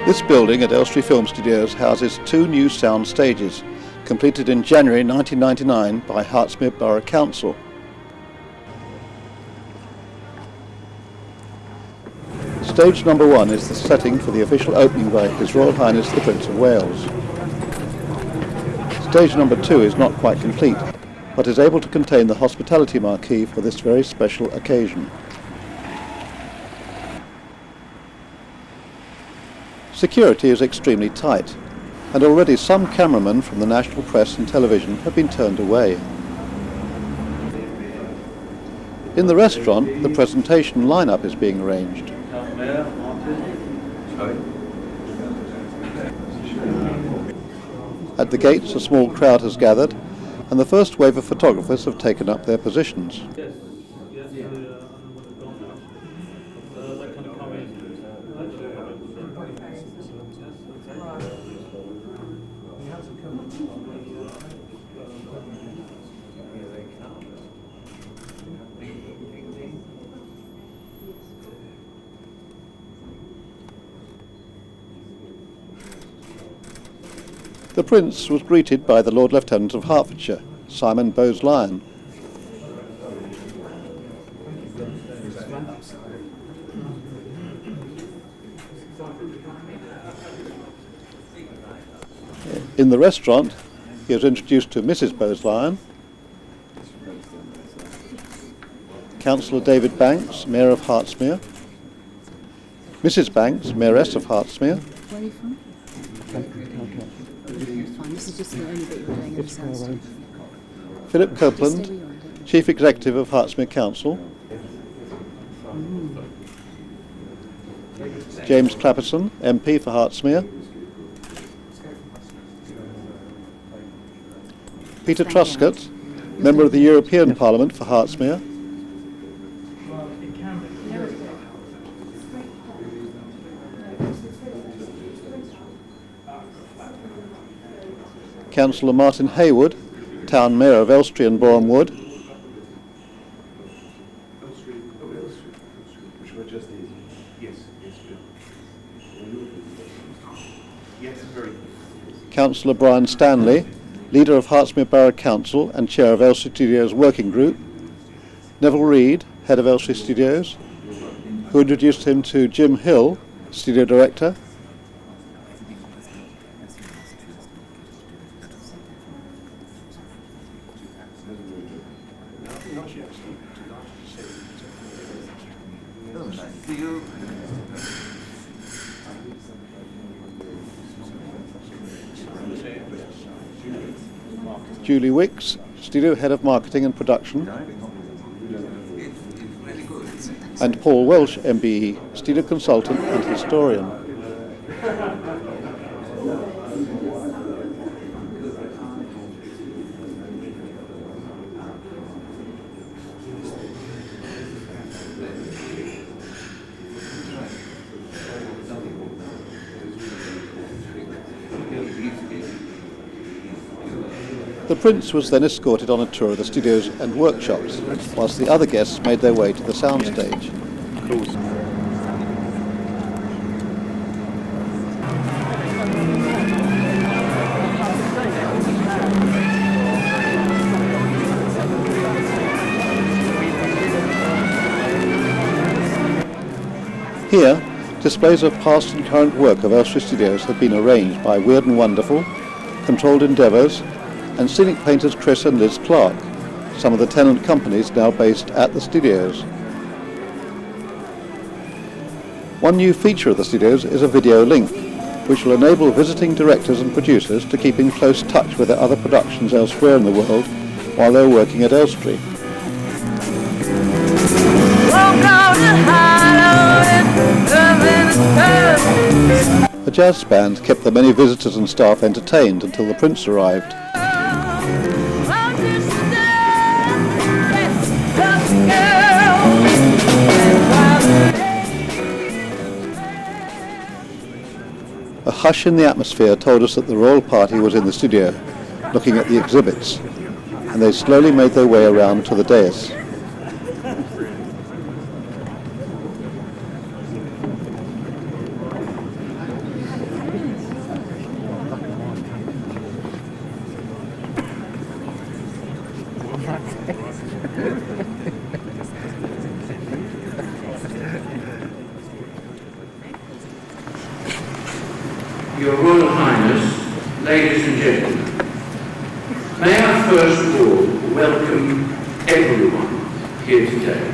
This building at Elstree Film Studios houses two new sound stages, completed in January 1999 by Hertsmere Borough Council. Stage number 1 is the setting for the official opening by His Royal Highness the Prince of Wales. Stage number 2 is not quite complete, but is able to contain the hospitality marquee for this very special occasion. Security is extremely tight, and already some cameramen from the national press and television have been turned away. In the restaurant, the presentation lineup is being arranged. At the gates, a small crowd has gathered, and the first wave of photographers have taken up their positions. The Prince was greeted by the Lord Lieutenant of Hertfordshire, Simon Bowes-Lyon. In the restaurant, he was introduced to Mrs. Bowes-Lyon, Councillor David Banks, Mayor of Hertsmere, Mrs. Banks, Mayoress of Hertsmere, Where are you from? Fine, this is just the only bit you're doing in the sound. Philip Copeland, Chief Executive of Hertsmere Council, James Clapperson, MP for Hertsmere, Peter Truscott, Member of the European Parliament for Hertsmere, Councillor Martin Haywood, Town Mayor of Elstree and Boreham Wood, Councillor Brian Stanley, Leader of Hertsmere Borough Council and Chair of Elstree Studios Working Group, Neville Reid, Head of Elstree Studios, who introduced him to Jim Hill, Studio Director, Julie Wicks, Studio Head of Marketing and Production, and Paul Welsh, MBE, Studio Consultant and Historian. The Prince was then escorted on a tour of the studios and workshops, whilst the other guests made their way to the soundstage. Here, displays of past and current work of Elstree Studios have been arranged by Weird and Wonderful, Controlled Endeavours, and scenic painters Chris and Liz Clark, some of the tenant companies now based at the studios. One new feature of the studios is a video link, which will enable visiting directors and producers to keep in close touch with their other productions elsewhere in the world while they're working at Elstree. A jazz band kept the many visitors and staff entertained until the Prince arrived. A hush in the atmosphere told us that the royal party was in the studio, looking at the exhibits, and they slowly made their way around to the dais. Your Royal Highness, ladies and gentlemen, may I first of all welcome everyone here today,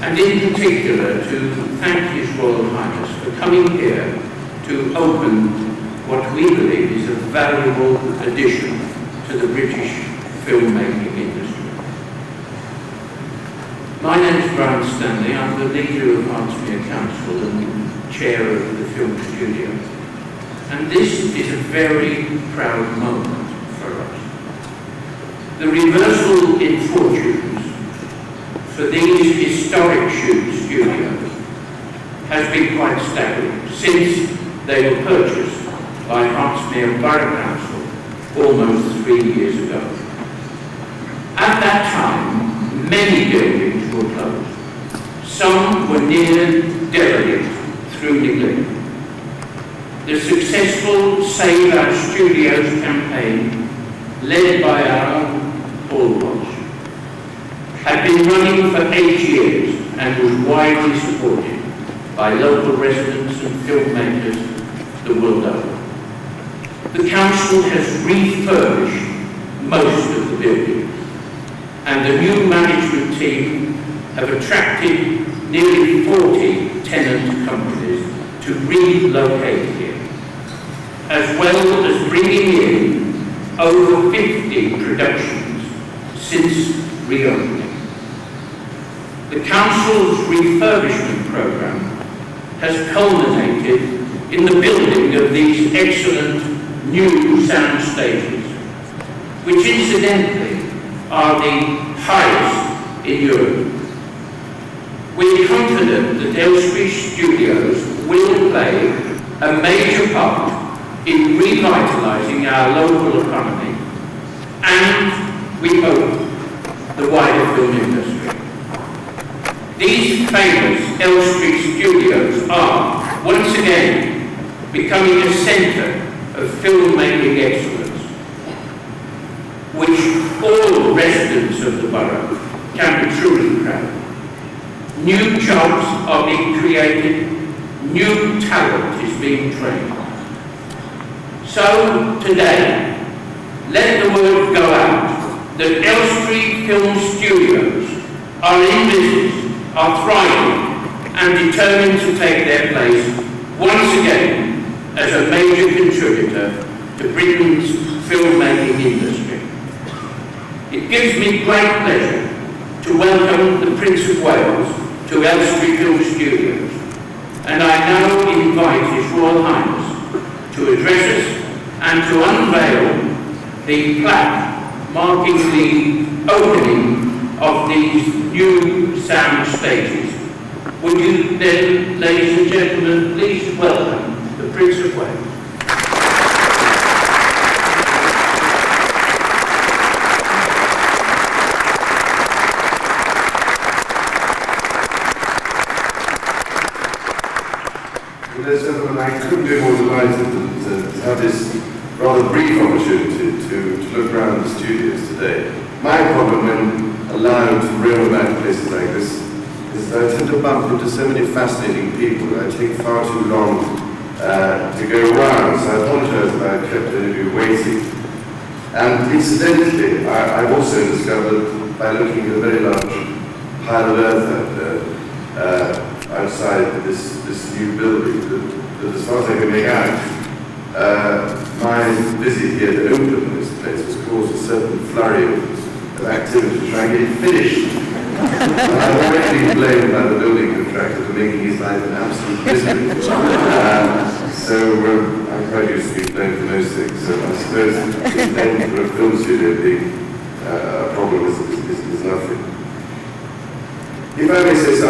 and in particular to thank His Royal Highness for coming here to open what we believe is a valuable addition to the British filmmaking industry. My name is Brian Stanley. I'm the leader of Hartsmere Council and chair of the film studio. And this is a very proud moment for us. The reversal in fortunes for these historic studios has been quite staggering since they were purchased by Hartsmere Borough Council almost 3 years ago. At that time, many buildings were closed. Some were near derelict through neglect. The successful Save Our Studios campaign, led by our own Paul Walsh, had been running for 8 years and was widely supported by local residents and filmmakers the world over. The council has refurbished most of the buildings, and the new management team have attracted nearly 40 tenant companies to relocate here, as well as bringing in over 50 productions since reopening. The council's refurbishment programme has culminated in the building of these excellent new sound stages, which incidentally are the highest in Europe. We're confident that Elstree Studios will play a major part in revitalising our local economy and, we hope, the wider film industry. These famous Elstree Studios are, once again, becoming a centre of filmmaking excellence, which all residents of the borough can be truly proud. New jobs are being created, new talent is being trained. So today, let the word go out that Elstree Film Studios are in business, are thriving, and determined to take their place once again as a major contributor to Britain's filmmaking industry. It gives me great pleasure to welcome the Prince of Wales to Elstree Film Studios, and I now invite His Royal Highness to address us and to unveil the plaque marking the opening of these new sound stages. Would you then, ladies and gentlemen, please welcome the Prince of Wales. Ladies and gentlemen, I couldn't be more delighted to have this rather brief opportunity to look around the studios today. My problem when allowed to roam about places like this is that I tend to bump into so many fascinating people that I take far too long to go around, so I apologise if I kept any of you waiting. And incidentally, I've also discovered by looking at a very large pile of earth out there, outside this new building, that as far as I can make out, my visit here to open this place has caused a certain flurry of activity to try and get it finished. I've already been blamed by the building contractor for making his life an absolute misery. So I'm quite used to being blamed for most things. So I suppose then for a film studio being a problem is nothing. If I may say so,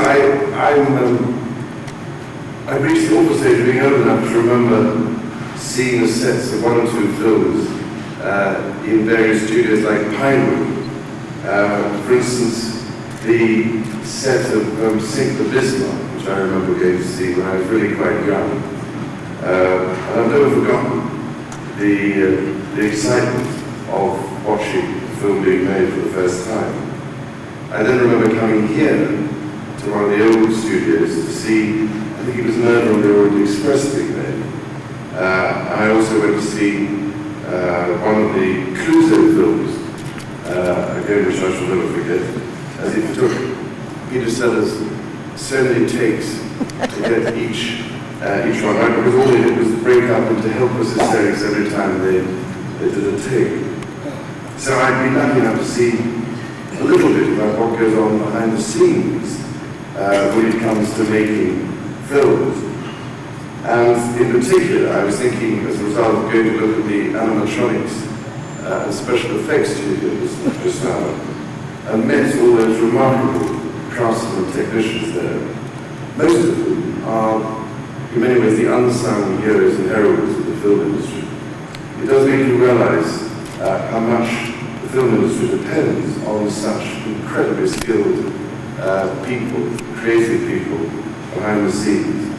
I've reached the awful stage of being old enough to remember seeing the sets of 1 or 2 films in various studios like Pinewood. For instance, the set of Sink the Bismarck, which I remember going to see when I was really quite young. And I've never forgotten the excitement of watching the film being made for the first time. I then remember coming here to one of the old studios to see, I think it was Murder on the Orient Express being made. And I also went to see one of the Clouseau films, again which I shall never forget, as it took Peter Sellers so many takes to get each one right, because all they did was break up into helpless hysterics every time they did a take. So I'd been lucky enough to see a little bit about what goes on behind the scenes when it comes to making films. And in particular, I was thinking, as a result of going to look at the animatronics and special effects studios just now, and met all those remarkable craftsmen and technicians there. Most of them are, in many ways, the unsung heroes and heroines of the film industry. It does make you realize how much the film industry depends on such incredibly skilled people, creative people behind the scenes.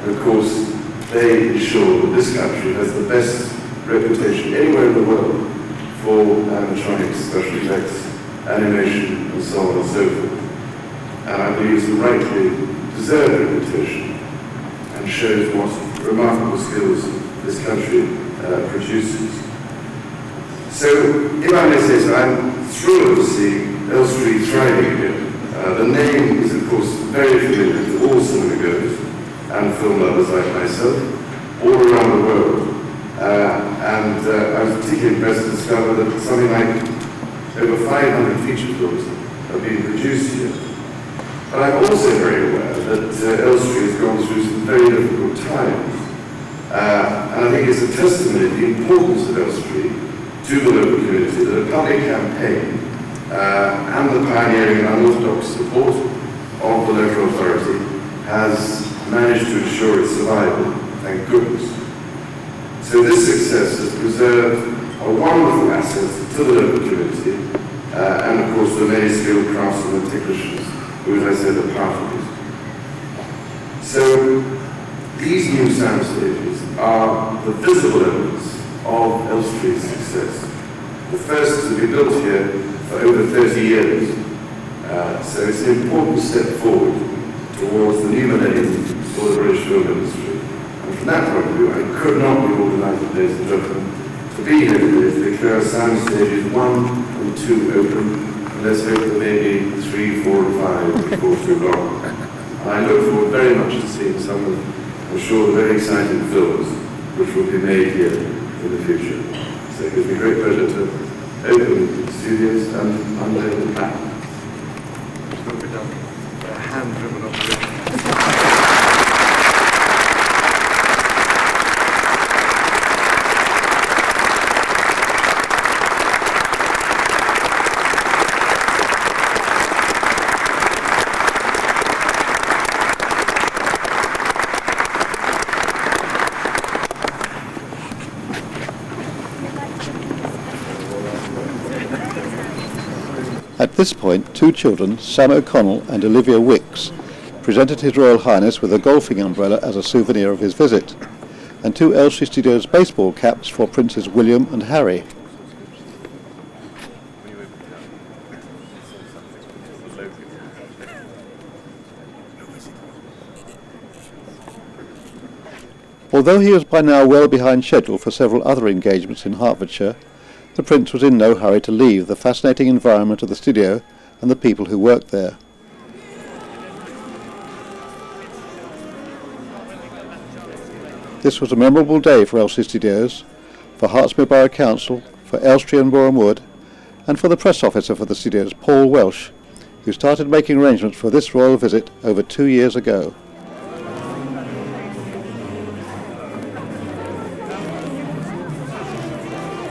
And of course, they ensure that this country has the best reputation anywhere in the world for animatronics, special effects, animation, and so on and so forth. And I believe it's a rightly deserved reputation and shows what remarkable skills this country produces. So, if I may say so, I'm thrilled to see Elstree thriving here. The name is, of course, very familiar to all cinemagoers and film lovers like myself, all around the world. I was particularly impressed to discover that something like over 500 feature films have been produced here. But I'm also very aware that Elstree has gone through some very difficult times. And I think it's a testimony to the importance of Elstree to the local community that a public campaign and the pioneering and unorthodox support of the local authority has managed to ensure its survival, thank goodness. So this success has preserved a wonderful asset to the local community and of course the many skilled craftsmen and technicians who, as I said, are part of it. So these new sound stages are the visible evidence of Elstree's success. The first to be built here for over 30 years. So it's an important step forward towards the new millennium for the British film industry. And from that point of view, I could not be more delighted, ladies and gentlemen, to be here today to declare sound stages 1 and 2 open, and let's hope there may be 3, 4, and 5 before too long. And I look forward very much to seeing some of, I'm sure, very exciting films which will be made here in the future. So it gives me great pleasure to open the studios and unveil the map. It's not been done. Hand-driven operation. At this point, two children, Sam O'Connell and Olivia Wicks, presented His Royal Highness with a golfing umbrella as a souvenir of his visit, and two Elstree Studios baseball caps for Princes William and Harry. Although he was by now well behind schedule for several other engagements in Hertfordshire, the Prince was in no hurry to leave the fascinating environment of the studio and the people who worked there. This was a memorable day for Elstree Studios, for Hertsmere Borough Council, for Elstree and Boreham Wood, and for the press officer for the studios, Paul Welsh, who started making arrangements for this royal visit over 2 years ago.